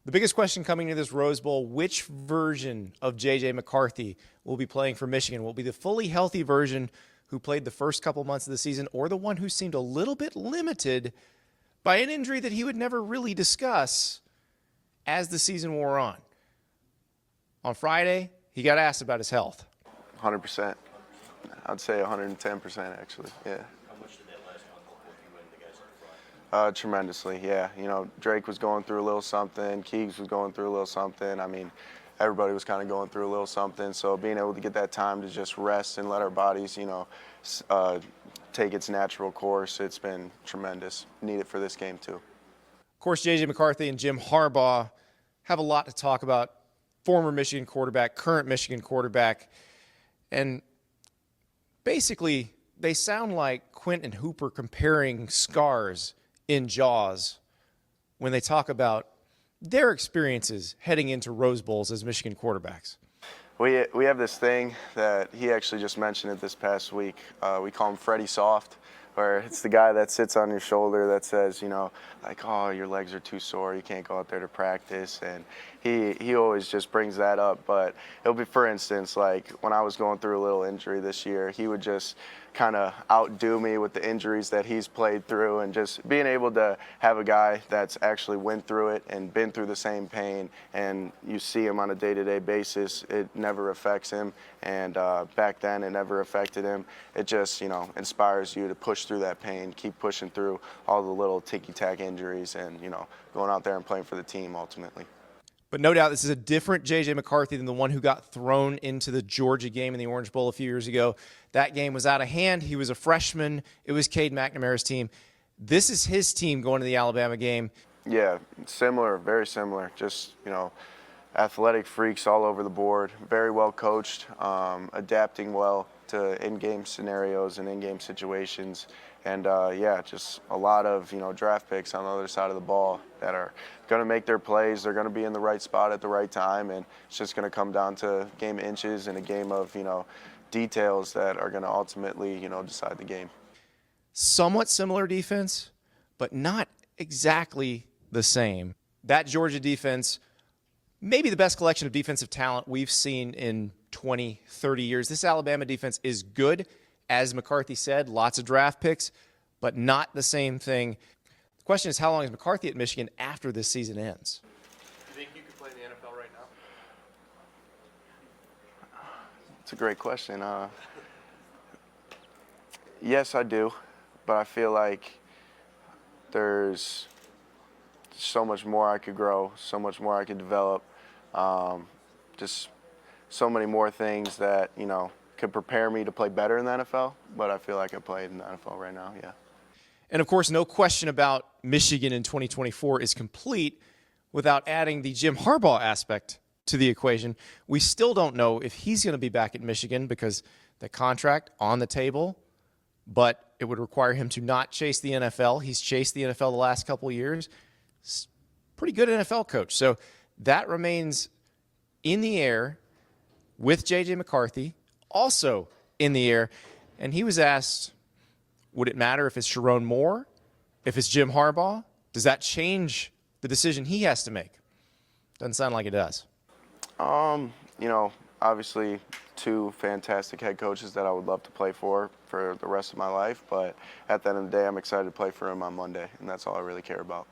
The biggest question coming into this Rose Bowl, which version of J.J. McCarthy will be playing for Michigan? Will it be the fully healthy version who played the first couple months of the season, or the one who seemed a little bit limited by an injury that he would never really discuss as the season wore on? On Friday, he got asked about his health. 100%. I'd say 110%, actually, yeah. How much did that last month help you and the guys on the front? Tremendously, yeah. You know, Drake was going through a little something. Keegs was going through a little something. I mean, everybody was kind of going through a little something. So being able to get that time to just rest and let our bodies, you know, take its natural course, it's been tremendous. Needed for this game, too. Of course, J.J. McCarthy and Jim Harbaugh have a lot to talk about. Former Michigan quarterback, current Michigan quarterback. And basically, they sound like Quint and Hooper comparing scars in Jaws when they talk about their experiences heading into Rose Bowls as Michigan quarterbacks. We have this thing that he actually just mentioned it this past week. We call him Freddy Soft, where it's the guy that sits on your shoulder that says, you know, like, oh, your legs are too sore, you can't go out there to practice. And he always just brings that up. But it'll be, for instance, like when I was going through a little injury this year, he would just kind of outdo me with the injuries that he's played through, and just being able to have a guy that's actually went through it and been through the same pain, and you see him on a day-to-day basis, it never affects him. And back then it never affected him. It just, you know, inspires you to push through that pain, keep pushing through all the little ticky-tack injuries, and, you know, going out there and playing for the team ultimately. But no doubt this is a different J.J. McCarthy than the one who got thrown into the Georgia game in the Orange Bowl a few years ago. That game was out of hand. He was a freshman. It was Cade McNamara's team. This is his team going to the Alabama game. Yeah, similar, very similar. Just, you know, athletic freaks all over the board, very well coached, adapting well to in-game scenarios and in-game situations. And, yeah, just a lot of, you know, draft picks on the other side of the ball that are going to make their plays. They're going to be in the right spot at the right time, and it's just going to come down to game inches and a game of, you know, details that are going to ultimately, you know, decide the game. Somewhat similar defense, but not exactly the same. That Georgia defense, maybe the best collection of defensive talent we've seen in 20, 30 years. This Alabama defense is good. As McCarthy said, lots of draft picks, but not the same thing. The question is, how long is McCarthy at Michigan after this season ends? Do you think you could play in the NFL right now? It's a great question. Yes, I do, but I feel like there's so much more I could grow, so much more I could develop, just so many more things that, you know, could prepare me to play better in the NFL, but I feel like I played in the NFL right now, yeah. And, of course, no question about Michigan in 2024 is complete without adding the Jim Harbaugh aspect to the equation. We still don't know if he's going to be back at Michigan because the contract on the table, but it would require him to not chase the NFL. He's chased the NFL the last couple of years. He's a pretty good NFL coach. So that remains in the air with J.J. McCarthy, also in the air. And he was asked, would it matter if it's Sharon Moore, if it's Jim Harbaugh? Does that change the decision he has to make? Doesn't sound like it does. You know, obviously two fantastic head coaches that I would love to play for the rest of my life, but at the end of the day, I'm excited to play for him on Monday, and that's all I really care about.